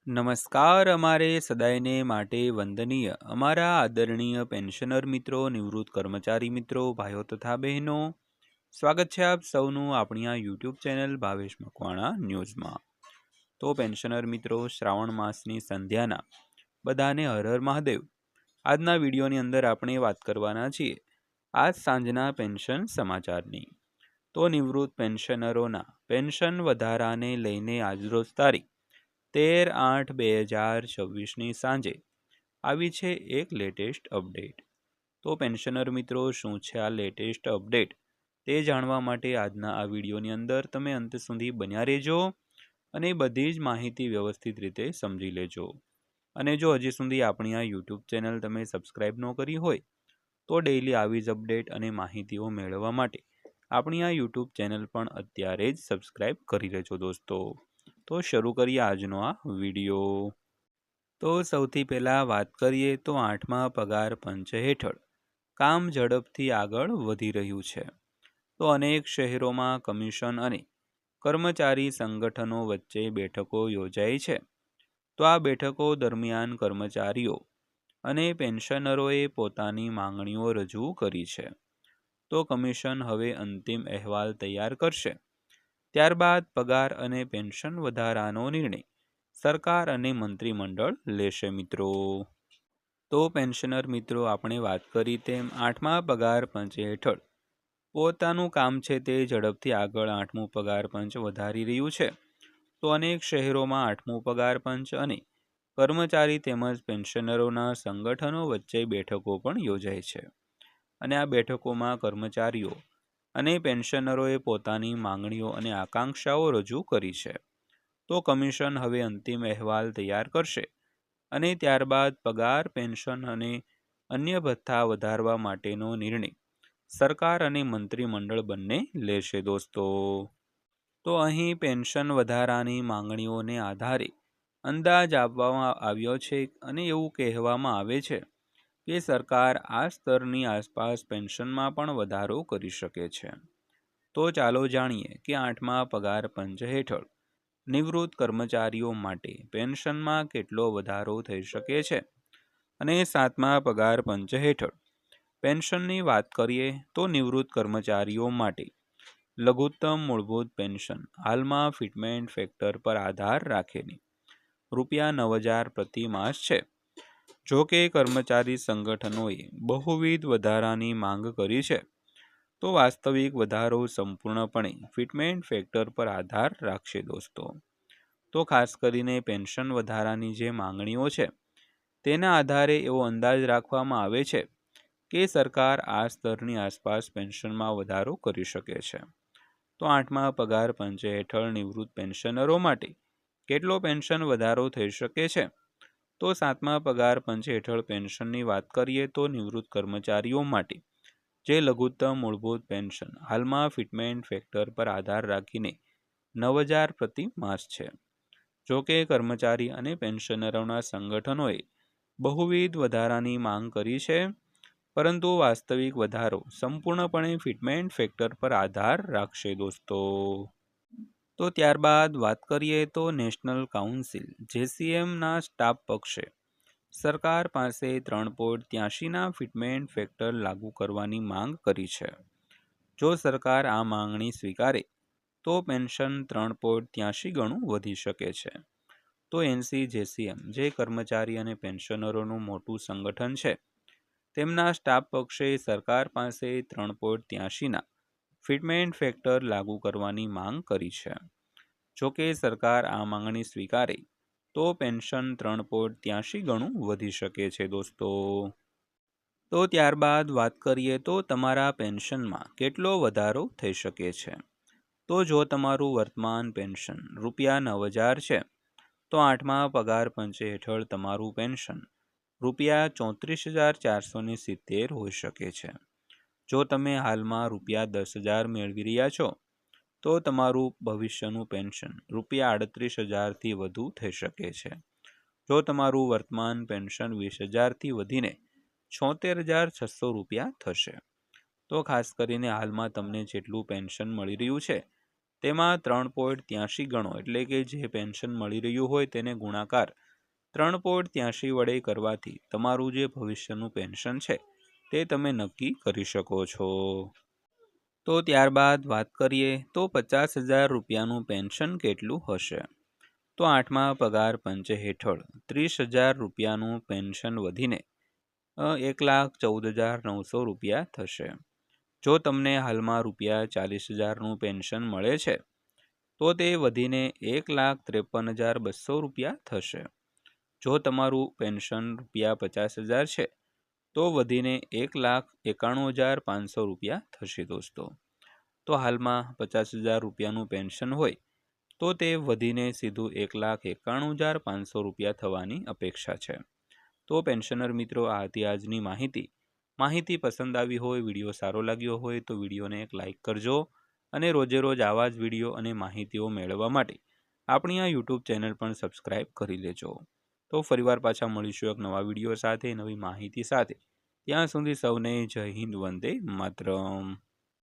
નમસ્કાર. અમારે સદાયને માટે વંદનીય અમારા આદરણીય પેન્શનર મિત્રો, નિવૃત્ત કર્મચારી મિત્રો, ભાઈઓ તથા બહેનો, સ્વાગત છે આપ સૌનું આપણી આ યુટ્યુબ ચેનલ ભાવેશ મકવાણા ન્યૂઝમાં. તો પેન્શનર મિત્રો, શ્રાવણ માસની સંધ્યાના બધાને હર હર મહાદેવ. આજના વિડીયોની અંદર આપણે વાત કરવાના છીએ આજ સાંજના પેન્શન સમાચારની. તો નિવૃત્ત પેન્શનરોના પેન્શન વધારાને લઈને આજરોજ તારીખ 13/8/2026ની સાંજે આવી છે એક લેટેસ્ટ અપડેટ. તો પેન્શનર મિત્રો, શું છે આ લેટેસ્ટ અપડેટ તે જાણવા માટે આજના આ વિડીયોની અંદર તમે અંત સુધી બન્યા રહેજો અને બધી જ માહિતી વ્યવસ્થિત રીતે સમજી લેજો. અને જો હજી સુધી આપણી આ યુટ્યુબ ચેનલ તમે સબસ્ક્રાઈબ ન કરી હોય તો ડેઈલી આવી જ અપડેટ અને માહિતીઓ મેળવવા માટે આપણી આ યુટ્યુબ ચેનલ પણ અત્યારે જ સબસ્ક્રાઈબ કરી લેજો દોસ્તો. તો શરૂ કરીએ આજનો આ વિડીયો. તો સૌથી પહેલાં વાત કરીએ તો 8મા પગાર પંચ હેઠળ કામ ઝડપથી આગળ વધી રહ્યું છે. તો અનેક શહેરોમાં કમિશન અને કર્મચારી સંગઠનો વચ્ચે બેઠકો યોજાઈ છે. તો આ બેઠકો દરમિયાન કર્મચારીઓ અને પેન્શનરોએ પોતાની માંગણીઓ રજૂ કરી છે. તો કમિશન હવે અંતિમ અહેવાલ તૈયાર કરશે. ત્યારબાદ પગાર અને પેન્શન વધારાનો નિર્ણય સરકાર અને મંત્રીમંડળ લેશે મિત્રો. તો પેન્શનર મિત્રો, આપણે વાત કરી તેમ 8મા પગાર પંચ હેઠળ પોતાનું કામ છે તે ઝડપથી આગળ 8મું પગાર પંચ વધારી રહ્યું છે. તો અનેક શહેરોમાં 8મું પગાર પંચ અને કર્મચારી તેમજ પેન્શનરોના સંગઠનો વચ્ચે બેઠકો પણ યોજાય છે. અને આ બેઠકોમાં કર્મચારીઓ અને પેન્શનરોએ પોતાની માંગણીઓ અને આકાંક્ષાઓ રજૂ કરી છે. તો કમિશન હવે અંતિમ અહેવાલ તૈયાર કરશે અને ત્યારબાદ પગાર, પેન્શન અને અન્ય ભથ્થા વધારવા માટેનો નિર્ણય સરકાર અને મંત્રીમંડળ બંને લેશે દોસ્તો. તો અહીં પેન્શન વધારાની માંગણીઓને આધારે અંદાજ આપવામાં આવ્યો છે અને એવું કહેવામાં આવે છે કે સરકાર આ સ્તરની આસપાસ પેન્શનમાં પણ વધારો કરી શકે છે. તો ચાલો જાણીએ કે 8મા પગાર પંચ હેઠળ નિવૃત્ત કર્મચારીઓ માટે પેન્શનમાં કેટલો વધારો થઈ શકે છે. અને 7મા પગાર પંચ હેઠળ પેન્શનની વાત કરીએ તો નિવૃત્ત કર્મચારીઓ માટે લઘુત્તમ મૂળભૂત પેન્શન હાલમાં ફિટમેન્ટ ફેક્ટર પર આધાર રાખીને ₹9,000 પ્રતિ માસ છે. જો કે કર્મચારી સંગઠનોએ બહુવિધ વધારાની માંગ કરી છે. તો વાસ્તવિક વધારો સંપૂર્ણપણે ફિટમેન્ટ ફેક્ટર પર આધાર રાખશે દોસ્તો. તો ખાસ કરીને પેન્શન વધારાની જે માંગણીઓ છે તેના આધારે એવો અંદાજ રાખવામાં આવે છે કે સરકાર આ સ્તરની આસપાસ પેન્શનમાં વધારો કરી શકે છે. તો 8મા પગાર પંચ હેઠળ નિવૃત્ત પેન્શનરો માટે કેટલો પેન્શન વધારો થઈ શકે છે. તો 7મા પગાર પંચ હેઠળ પેન્શનની વાત કરીએ તો નિવૃત્ત કર્મચારીઓ માટે જે લઘુત્તમ મૂળભૂત પેન્શન હાલમાં ફિટમેન્ટ ફેક્ટર પર આધાર રાખીને 9,000 પ્રતિ માસ છે. જો કે કર્મચારી અને પેન્શનરોના સંગઠનોએ બહુવિધ વધારાની માંગ કરી છે, પરંતુ વાસ્તવિક વધારો સંપૂર્ણપણે ફિટમેન્ટ ફેક્ટર પર આધાર રાખશે દોસ્તો. તો ત્યારબાદ વાત કરીએ તો નેશનલ કાઉન્સિલ JCMના સ્ટાફ પક્ષે સરકાર પાસે 3.83ના ફિટમેન્ટ ફેક્ટર લાગુ કરવાની માંગ કરી છે. જો સરકાર આ માંગણી સ્વીકારે તો પેન્શન 3.83 ગણું વધી શકે છે. તો NCJCM જે કર્મચારી અને પેન્શનરોનું મોટું સંગઠન છે તેમના સ્ટાફ પક્ષે સરકાર પાસે 3.83ના ફિટમેન્ટ ફેક્ટર લાગુ કરવાની માંગ કરી છે. જો કે સરકાર આ માંગણી સ્વીકારે તો પેન્શન 3.83 ગણું વધી શકે છે દોસ્તો. તો ત્યારબાદ વાત કરીએ તો તમારા પેન્શનમાં કેટલો વધારો થઈ શકે છે. તો જો તમારું વર્તમાન પેન્શન ₹9,000 છે તો 8મા પગાર પંચ હેઠળ તમારું પેન્શન ₹34,470 હોઈ શકે છે. જો તમે હાલમાં ₹10,000 મેળવી રહ્યા છો તો તમારું ભવિષ્યનું પેન્શન ₹38,000થી વધુ થઈ શકે છે. જો તમારું વર્તમાન પેન્શન ₹20,000થી વધીને ₹76,600 થશે. તો ખાસ કરીને હાલમાં તમને જેટલું પેન્શન મળી રહ્યું છે તેમાં 3.83 ગણો એટલે કે જે પેન્શન મળી રહ્યું હોય તેને ગુણાકાર 3.83 વડે કરવાથી તમારું જે ભવિષ્યનું પેન્શન છે તે તમે નક્કી કરી શકો છો। તો ત્યારબાદ વાત કરીએ તો 50,000 રૂપિયાનું પેન્શન કેટલું હશે। તો 8મા પગાર પંચ હેઠળ 30,000 રૂપિયાનું પેન્શન વધીને 1,14,900 રૂપિયા થશે। જો તમને હાલમાં રૂપિયા 40,000નું પેન્શન મળે છે તો તે વધીને 1,53,200 રૂપિયા થશે। જો તમારું પેન્શન રૂપિયા 50,000 છે તો વધીને 1,91,500 રૂપિયા થશે દોસ્તો। તો હાલમાં 50,000 રૂપિયાનું પેન્શન હોય તો તે વધીને સીધું 1,91,500 રૂપિયા થવાની અપેક્ષા છે। તો પેન્શનર મિત્રો, આ હતી આજની માહિતી પસંદ આવી હોય, વિડીયો સારો લાગ્યો હોય તો વિડીયોને એક લાઇક કરજો અને રોજે રોજ આવા જ વિડીયો અને માહિતીઓ મેળવવા માટે આપણી આ યુટ્યુબ ચેનલ પણ સબસ્ક્રાઈબ કરી લેજો। તો ફરીવાર પાછા મળીશું એક નવા વિડીયો સાથે, નવી માહિતી સાથે। ત્યાં સુધી સૌને જય હિન્દ, વંદે માતરમ।